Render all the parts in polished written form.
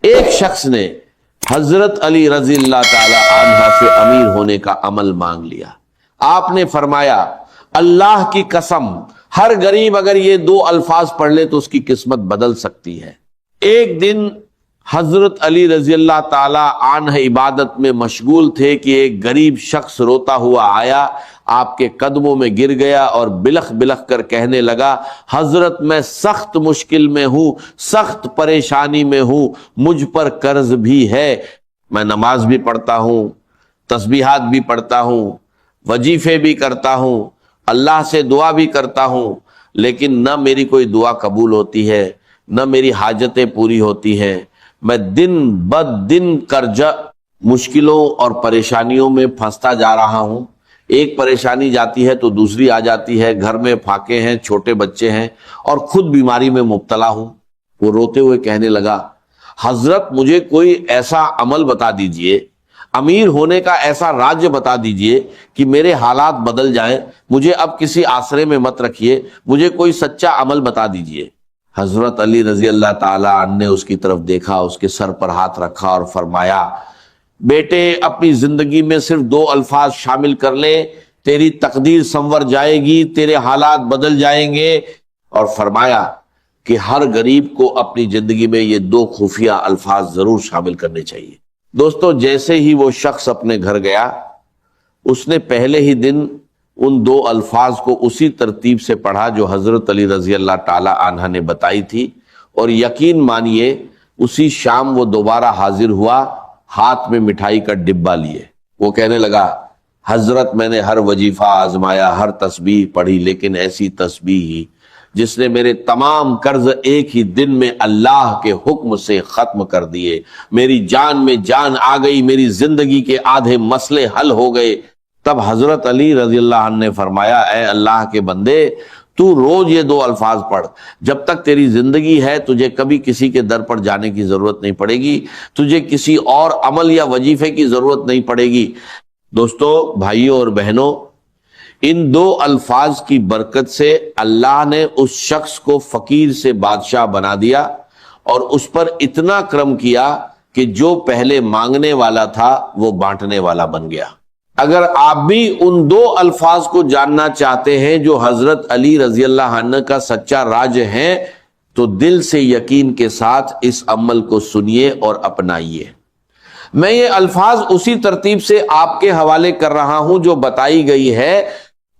ایک شخص نے حضرت علی رضی اللہ تعالی عنہ سے امیر ہونے کا عمل مانگ لیا. آپ نے فرمایا اللہ کی قسم ہر غریب اگر یہ 2 الفاظ پڑھ لے تو اس کی قسمت بدل سکتی ہے. ایک دن حضرت علی رضی اللہ تعالی عنہ عبادت میں مشغول تھے کہ ایک غریب شخص روتا ہوا آیا, آپ کے قدموں میں گر گیا اور بلخ بلخ کر کہنے لگا حضرت میں سخت مشکل میں ہوں, سخت پریشانی میں ہوں, مجھ پر قرض بھی ہے, میں نماز بھی پڑھتا ہوں, تسبیحات بھی پڑھتا ہوں, وظیفے بھی کرتا ہوں, اللہ سے دعا بھی کرتا ہوں, لیکن نہ میری کوئی دعا قبول ہوتی ہے نہ میری حاجتیں پوری ہوتی ہیں. میں دن بد دن قرضہ مشکلوں اور پریشانیوں میں پھنستا جا رہا ہوں. ایک پریشانی جاتی ہے تو دوسری آ جاتی ہے, گھر میں پھاکے ہیں, چھوٹے بچے ہیں اور خود بیماری میں مبتلا ہوں. وہ روتے ہوئے کہنے لگا حضرت مجھے کوئی ایسا عمل بتا دیجئے, امیر ہونے کا ایسا راز بتا دیجئے کہ میرے حالات بدل جائیں, مجھے اب کسی آسرے میں مت رکھیے, مجھے کوئی سچا عمل بتا دیجئے. حضرت علی رضی اللہ تعالی عنہ نے اس کی طرف دیکھا, اس کے سر پر ہاتھ رکھا اور فرمایا بیٹے اپنی زندگی میں صرف 2 الفاظ شامل کر لے, تیری تقدیر سنور جائے گی, تیرے حالات بدل جائیں گے. اور فرمایا کہ ہر غریب کو اپنی زندگی میں یہ 2 خفیہ الفاظ ضرور شامل کرنے چاہیے. دوستو جیسے ہی وہ شخص اپنے گھر گیا, اس نے پہلے ہی دن ان 2 الفاظ کو اسی ترتیب سے پڑھا جو حضرت علی رضی اللہ تعالی عنہ نے بتائی تھی, اور یقین مانیے اسی شام وہ دوبارہ حاضر ہوا ہاتھ میں مٹھائی کا ڈبہ لیے. وہ کہنے لگا حضرت میں نے ہر وظیفہ آزمایا, ہر تسبیح پڑھی, لیکن ایسی تسبیح ہی جس نے میرے تمام قرض ایک ہی دن میں اللہ کے حکم سے ختم کر دیے. میری جان میں جان آ گئی, میری زندگی کے آدھے مسئلے حل ہو گئے. تب حضرت علی رضی اللہ عنہ نے فرمایا اے اللہ کے بندے تو روز یہ 2 الفاظ پڑھ, جب تک تیری زندگی ہے تجھے کبھی کسی کے در پر جانے کی ضرورت نہیں پڑے گی, تجھے کسی اور عمل یا وظیفے کی ضرورت نہیں پڑے گی. دوستو بھائیوں اور بہنوں, ان 2 الفاظ کی برکت سے اللہ نے اس شخص کو فقیر سے بادشاہ بنا دیا اور اس پر اتنا کرم کیا کہ جو پہلے مانگنے والا تھا وہ بانٹنے والا بن گیا. اگر آپ بھی ان 2 الفاظ کو جاننا چاہتے ہیں جو حضرت علی رضی اللہ عنہ کا سچا راج ہیں, تو دل سے یقین کے ساتھ اس عمل کو سنیے اور اپنائیے. میں یہ الفاظ اسی ترتیب سے آپ کے حوالے کر رہا ہوں جو بتائی گئی ہے.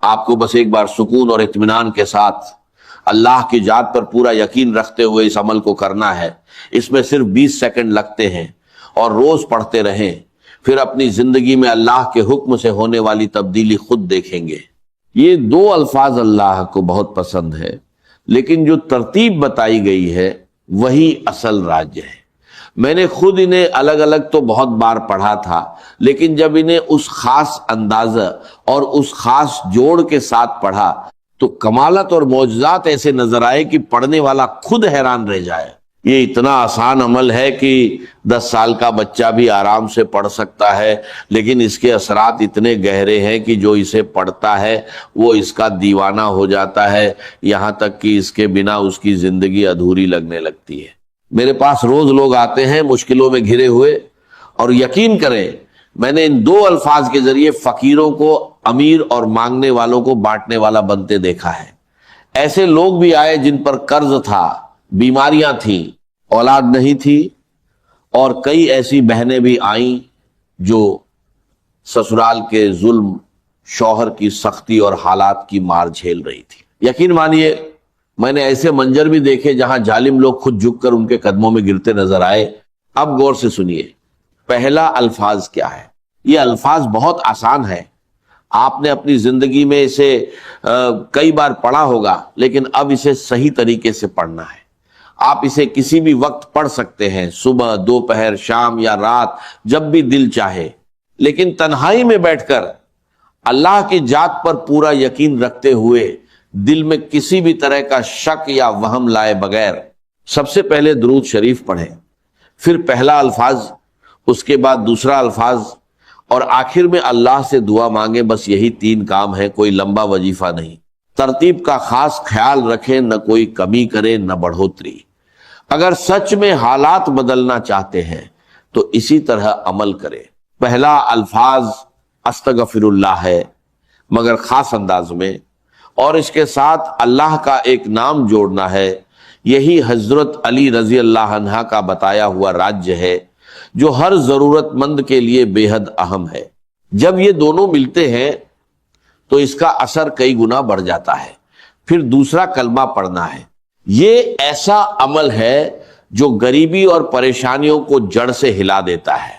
آپ کو بس ایک بار سکون اور اطمینان کے ساتھ اللہ کی ذات پر پورا یقین رکھتے ہوئے اس عمل کو کرنا ہے. اس میں صرف 20 سیکنڈ لگتے ہیں اور روز پڑھتے رہیں, پھر اپنی زندگی میں اللہ کے حکم سے ہونے والی تبدیلی خود دیکھیں گے. یہ 2 الفاظ اللہ کو بہت پسند ہے, لیکن جو ترتیب بتائی گئی ہے وہی اصل راج ہے. میں نے خود انہیں الگ الگ تو بہت بار پڑھا تھا, لیکن جب انہیں اس خاص اندازہ اور اس خاص جوڑ کے ساتھ پڑھا تو کمالت اور معجزات ایسے نظر آئے کہ پڑھنے والا خود حیران رہ جائے. یہ اتنا آسان عمل ہے کہ 10 سال کا بچہ بھی آرام سے پڑھ سکتا ہے, لیکن اس کے اثرات اتنے گہرے ہیں کہ جو اسے پڑھتا ہے وہ اس کا دیوانہ ہو جاتا ہے, یہاں تک کہ اس کے بنا اس کی زندگی ادھوری لگنے لگتی ہے. میرے پاس روز لوگ آتے ہیں مشکلوں میں گھرے ہوئے, اور یقین کریں میں نے ان 2 الفاظ کے ذریعے فقیروں کو امیر اور مانگنے والوں کو بانٹنے والا بنتے دیکھا ہے. ایسے لوگ بھی آئے جن پر قرض تھا, بیماریاں تھیں, اولاد نہیں تھی, اور کئی ایسی بہنیں بھی آئیں جو سسرال کے ظلم, شوہر کی سختی اور حالات کی مار جھیل رہی تھی. یقین مانیے میں نے ایسے منظر بھی دیکھے جہاں ظالم لوگ خود جھک کر ان کے قدموں میں گرتے نظر آئے. اب غور سے سنیے پہلا الفاظ کیا ہے. یہ الفاظ بہت آسان ہے, آپ نے اپنی زندگی میں اسے کئی بار پڑھا ہوگا, لیکن اب اسے صحیح طریقے سے پڑھنا ہے. آپ اسے کسی بھی وقت پڑھ سکتے ہیں, صبح, دوپہر, شام یا رات, جب بھی دل چاہے, لیکن تنہائی میں بیٹھ کر اللہ کی ذات پر پورا یقین رکھتے ہوئے دل میں کسی بھی طرح کا شک یا وہم لائے بغیر سب سے پہلے درود شریف پڑھیں, پھر پہلا الفاظ, اس کے بعد دوسرا الفاظ, اور آخر میں اللہ سے دعا مانگیں. بس یہی 3 کام ہے, کوئی لمبا وظیفہ نہیں. ترتیب کا خاص خیال رکھیں, نہ کوئی کمی کرے نہ بڑھوتری. اگر سچ میں حالات بدلنا چاہتے ہیں تو اسی طرح عمل کرے۔ پہلا الفاظ استغفر اللہ ہے مگر خاص انداز میں، اور اس کے ساتھ اللہ کا ایک نام جوڑنا ہے۔ یہی حضرت علی رضی اللہ عنہ کا بتایا ہوا راجیہ ہے جو ہر ضرورت مند کے لیے بے حد اہم ہے۔ جب یہ دونوں ملتے ہیں تو اس کا اثر کئی گنا بڑھ جاتا ہے۔ پھر دوسرا کلمہ پڑھنا ہے۔ یہ ایسا عمل ہے جو غریبی اور پریشانیوں کو جڑ سے ہلا دیتا ہے۔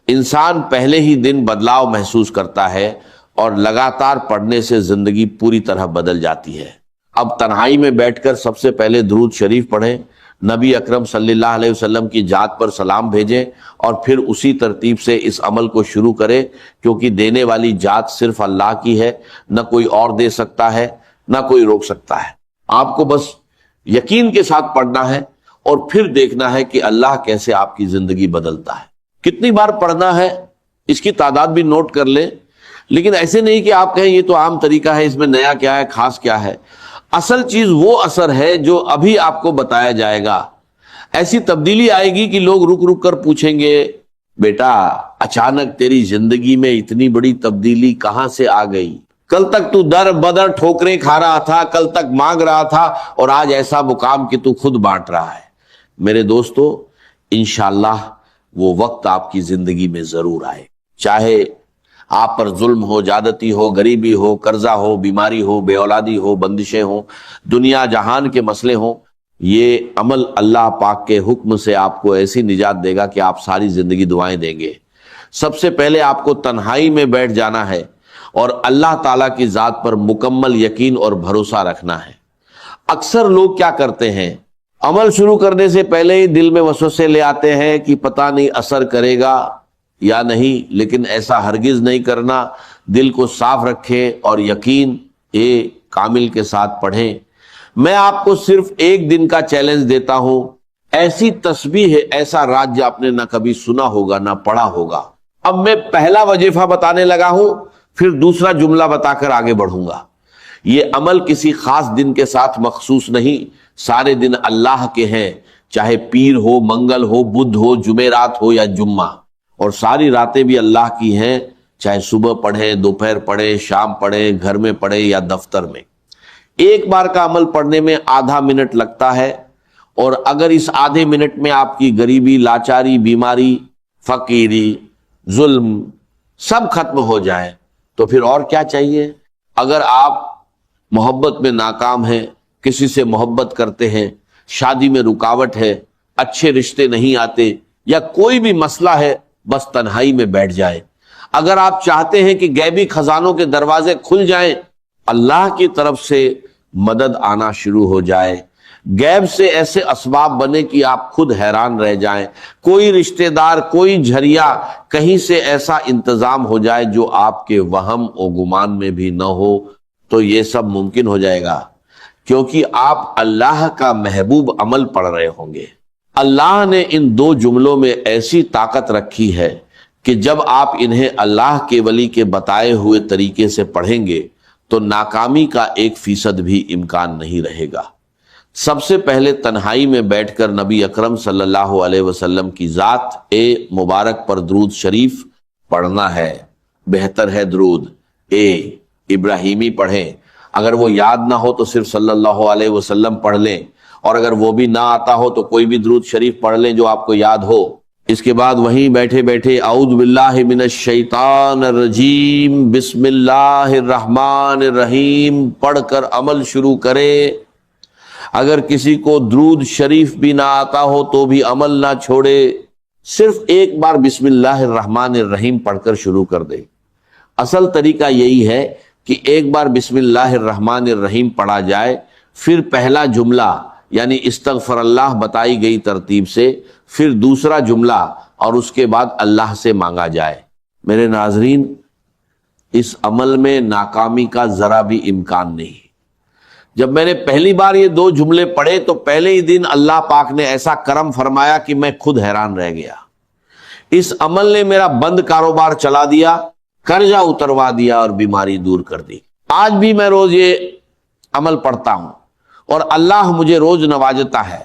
انسان پہلے ہی دن بدلاؤ محسوس کرتا ہے اور لگاتار پڑھنے سے زندگی پوری طرح بدل جاتی ہے۔ اب تنہائی میں بیٹھ کر سب سے پہلے درود شریف پڑھیں، نبی اکرم صلی اللہ علیہ وسلم کی ذات پر سلام بھیجیں، اور پھر اسی ترتیب سے اس عمل کو شروع کریں، کیونکہ دینے والی ذات صرف اللہ کی ہے، نہ کوئی اور دے سکتا ہے، نہ کوئی روک سکتا ہے۔ آپ کو بس یقین کے ساتھ پڑھنا ہے اور پھر دیکھنا ہے کہ اللہ کیسے آپ کی زندگی بدلتا ہے۔ کتنی بار پڑھنا ہے اس کی تعداد بھی نوٹ کر لیں، لیکن ایسے نہیں کہ آپ کہیں یہ تو عام طریقہ ہے، اس میں نیا کیا ہے، خاص کیا ہے۔ اصل چیز وہ اثر ہے جو ابھی آپ کو بتایا جائے گا۔ ایسی تبدیلی آئے گی کہ لوگ رک رک کر پوچھیں گے، بیٹا اچانک تیری زندگی میں اتنی بڑی تبدیلی کہاں سے آ گئی؟ کل تک تو در بدر ٹھوکریں کھا رہا تھا، کل تک مانگ رہا تھا، اور آج ایسا مقام کہ تو خود بانٹ رہا ہے۔ میرے دوستو، انشاءاللہ وہ وقت آپ کی زندگی میں ضرور آئے، چاہے آپ پر ظلم ہو، زیادتی ہو، غریبی ہو، قرضہ ہو، بیماری ہو، بے اولادی ہو، بندشیں ہوں، دنیا جہان کے مسئلے ہوں۔ یہ عمل اللہ پاک کے حکم سے آپ کو ایسی نجات دے گا کہ آپ ساری زندگی دعائیں دیں گے۔ سب سے پہلے آپ کو تنہائی میں بیٹھ جانا ہے اور اللہ تعالیٰ کی ذات پر مکمل یقین اور بھروسہ رکھنا ہے۔ اکثر لوگ کیا کرتے ہیں، عمل شروع کرنے سے پہلے ہی دل میں وسوسے لے آتے ہیں کہ پتہ نہیں اثر کرے گا یا نہیں، لیکن ایسا ہرگز نہیں کرنا۔ دل کو صاف رکھیں اور یقین کامل کے ساتھ پڑھیں۔ میں آپ کو صرف ایک دن کا چیلنج دیتا ہوں۔ ایسی تسبیح ہے، ایسا راجیہ آپ نے نہ کبھی سنا ہوگا نہ پڑھا ہوگا۔ اب میں پہلا وظیفہ بتانے لگا ہوں، پھر دوسرا جملہ بتا کر آگے بڑھوں گا۔ یہ عمل کسی خاص دن کے ساتھ مخصوص نہیں، سارے دن اللہ کے ہیں، چاہے پیر ہو، منگل ہو، بدھ ہو، جمعرات ہو یا جمعہ، اور ساری راتیں بھی اللہ کی ہیں، چاہے صبح پڑھیں، دوپہر پڑھیں، شام پڑھیں، گھر میں پڑھیں یا دفتر میں۔ ایک بار کا عمل پڑھنے میں آدھا منٹ لگتا ہے، اور اگر اس آدھے منٹ میں آپ کی غریبی، لاچاری، بیماری، فقیری، ظلم سب ختم ہو جائے تو پھر اور کیا چاہیے؟ اگر آپ محبت میں ناکام ہیں، کسی سے محبت کرتے ہیں، شادی میں رکاوٹ ہے، اچھے رشتے نہیں آتے، یا کوئی بھی مسئلہ ہے، بس تنہائی میں بیٹھ جائیں۔ اگر آپ چاہتے ہیں کہ غیبی خزانوں کے دروازے کھل جائیں، اللہ کی طرف سے مدد آنا شروع ہو جائے، غیب سے ایسے اسباب بنے کہ آپ خود حیران رہ جائیں، کوئی رشتہ دار، کوئی جھریا، کہیں سے ایسا انتظام ہو جائے جو آپ کے وہم و گمان میں بھی نہ ہو، تو یہ سب ممکن ہو جائے گا، کیونکہ آپ اللہ کا محبوب عمل پڑھ رہے ہوں گے۔ اللہ نے ان دو جملوں میں ایسی طاقت رکھی ہے کہ جب آپ انہیں اللہ کے ولی کے بتائے ہوئے طریقے سے پڑھیں گے تو ناکامی کا 1% بھی امکان نہیں رہے گا۔ سب سے پہلے تنہائی میں بیٹھ کر نبی اکرم صلی اللہ علیہ وسلم کی ذات مبارک پر درود شریف پڑھنا ہے۔ بہتر ہے درود ابراہیمی پڑھیں، اگر وہ یاد نہ ہو تو صرف صلی اللہ علیہ وسلم پڑھ لیں، اور اگر وہ بھی نہ آتا ہو تو کوئی بھی درود شریف پڑھ لیں جو آپ کو یاد ہو۔ اس کے بعد وہیں بیٹھے بیٹھے اعوذ باللہ من الشیطان الرجیم بسم اللہ الرحمن الرحیم پڑھ کر عمل شروع کرے۔ اگر کسی کو درود شریف بھی نہ آتا ہو تو بھی عمل نہ چھوڑے، صرف ایک بار بسم اللہ الرحمن الرحیم پڑھ کر شروع کر دے۔ اصل طریقہ یہی ہے کہ ایک بار بسم اللہ الرحمن الرحیم پڑھا جائے، پھر پہلا جملہ یعنی استغفر اللہ بتائی گئی ترتیب سے، پھر دوسرا جملہ، اور اس کے بعد اللہ سے مانگا جائے۔ میرے ناظرین، اس عمل میں ناکامی کا ذرا بھی امکان نہیں۔ جب میں نے پہلی بار یہ 2 جملے پڑھے تو پہلے ہی دن اللہ پاک نے ایسا کرم فرمایا کہ میں خود حیران رہ گیا۔ اس عمل نے میرا بند کاروبار چلا دیا، قرضہ اتروا دیا اور بیماری دور کر دی۔ آج بھی میں روز یہ عمل پڑھتا ہوں اور اللہ مجھے روز نوازتا ہے۔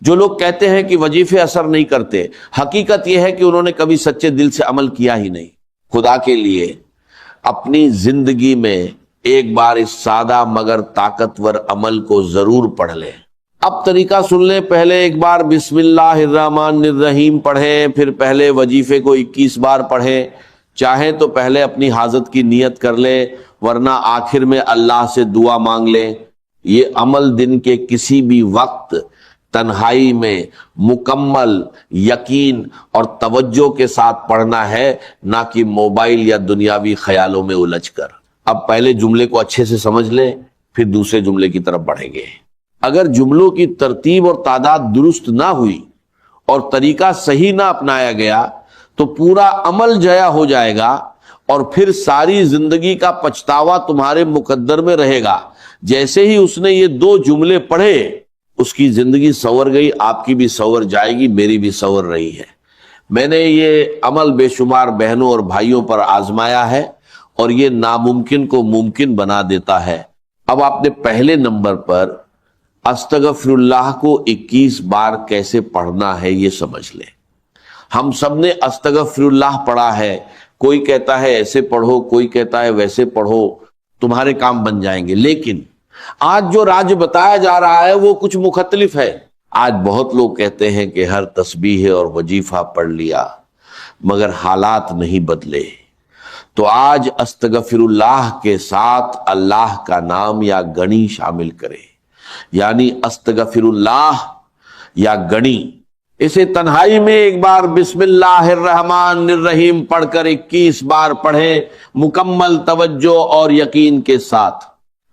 جو لوگ کہتے ہیں کہ وظیفے اثر نہیں کرتے، حقیقت یہ ہے کہ انہوں نے کبھی سچے دل سے عمل کیا ہی نہیں۔ خدا کے لیے اپنی زندگی میں ایک بار اس سادہ مگر طاقتور عمل کو ضرور پڑھ لیں۔ اب طریقہ سن لیں، پہلے ایک بار بسم اللہ الرحمن الرحیم پڑھیں، پھر پہلے وظیفے کو 21 بار پڑھیں، چاہیں تو پہلے اپنی حاجت کی نیت کر لیں، ورنہ آخر میں اللہ سے دعا مانگ لیں۔ یہ عمل دن کے کسی بھی وقت تنہائی میں مکمل یقین اور توجہ کے ساتھ پڑھنا ہے، نہ کہ موبائل یا دنیاوی خیالوں میں الجھ کر۔ اب پہلے جملے کو اچھے سے سمجھ لیں، پھر دوسرے جملے کی طرف بڑھیں گے۔ اگر جملوں کی ترتیب اور تعداد درست نہ ہوئی اور طریقہ صحیح نہ اپنایا گیا تو پورا عمل ضائع ہو جائے گا، اور پھر ساری زندگی کا پچھتاوا تمہارے مقدر میں رہے گا۔ جیسے ہی اس نے یہ 2 جملے پڑھے، اس کی زندگی سنور گئی، آپ کی بھی سنور جائے گی، میری بھی سنور رہی ہے۔ میں نے یہ عمل بے شمار بہنوں اور بھائیوں پر آزمایا ہے، اور یہ ناممکن کو ممکن بنا دیتا ہے۔ اب آپ نے پہلے نمبر پر استغفر اللہ کو 21 بار کیسے پڑھنا ہے یہ سمجھ لیں۔ ہم سب نے استغفر اللہ پڑھا ہے، کوئی کہتا ہے ایسے پڑھو، کوئی کہتا ہے ویسے پڑھو، تمہارے کام بن جائیں گے۔ لیکن آج جو راج بتایا جا رہا ہے وہ کچھ مختلف ہے۔ آج بہت لوگ کہتے ہیں کہ ہر تسبیح اور وظیفہ پڑھ لیا، مگر حالات نہیں بدلے۔ تو آج استغفر اللہ کے ساتھ اللہ کا نام یا گنی شامل کرے، یعنی استغفر اللہ یا گنی۔ اسے تنہائی میں ایک بار بسم اللہ الرحمن الرحیم پڑھ کر 21 بار پڑھیں، مکمل توجہ اور یقین کے ساتھ۔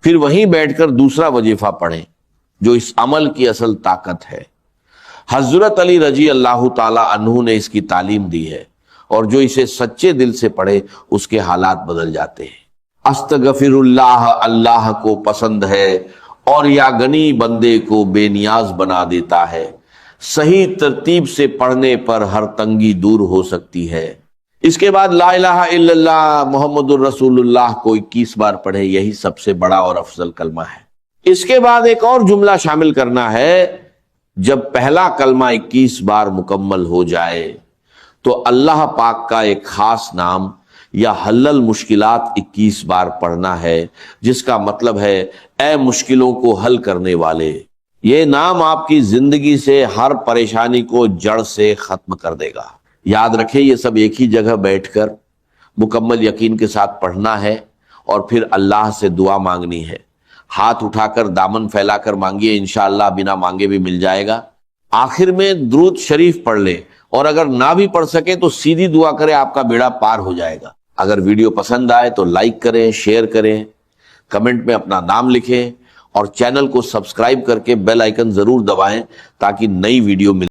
پھر وہیں بیٹھ کر دوسرا وظیفہ پڑھیں جو اس عمل کی اصل طاقت ہے۔ حضرت علی رضی اللہ تعالی عنہ نے اس کی تعلیم دی ہے، اور جو اسے سچے دل سے پڑھے اس کے حالات بدل جاتے ہیں۔ استغفر اللہ اللہ کو پسند ہے، اور یا گنی بندے کو بے نیاز بنا دیتا ہے۔ صحیح ترتیب سے پڑھنے پر ہر تنگی دور ہو سکتی ہے۔ اس کے بعد لا الہ الا اللہ محمد الرسول اللہ کو 21 بار پڑھے، یہی سب سے بڑا اور افضل کلمہ ہے۔ اس کے بعد ایک اور جملہ شامل کرنا ہے۔ جب پہلا کلمہ 21 بار مکمل ہو جائے تو اللہ پاک کا ایک خاص نام یا حل المشکلات 21 بار پڑھنا ہے، جس کا مطلب ہے اے مشکلوں کو حل کرنے والے۔ یہ نام آپ کی زندگی سے ہر پریشانی کو جڑ سے ختم کر دے گا۔ یاد رکھیں، یہ سب ایک ہی جگہ بیٹھ کر مکمل یقین کے ساتھ پڑھنا ہے، اور پھر اللہ سے دعا مانگنی ہے۔ ہاتھ اٹھا کر دامن پھیلا کر مانگیے، انشاءاللہ بنا مانگے بھی مل جائے گا۔ آخر میں درود شریف پڑھ لیں، اور اگر نہ بھی پڑھ سکیں تو سیدھی دعا کریں، آپ کا بیڑا پار ہو جائے گا۔ اگر ویڈیو پسند آئے تو لائک کریں، شیئر کریں، کمنٹ میں اپنا نام لکھیں، اور چینل کو سبسکرائب کر کے بیل آئیکن ضرور دبائیں تاکہ نئی ویڈیو مل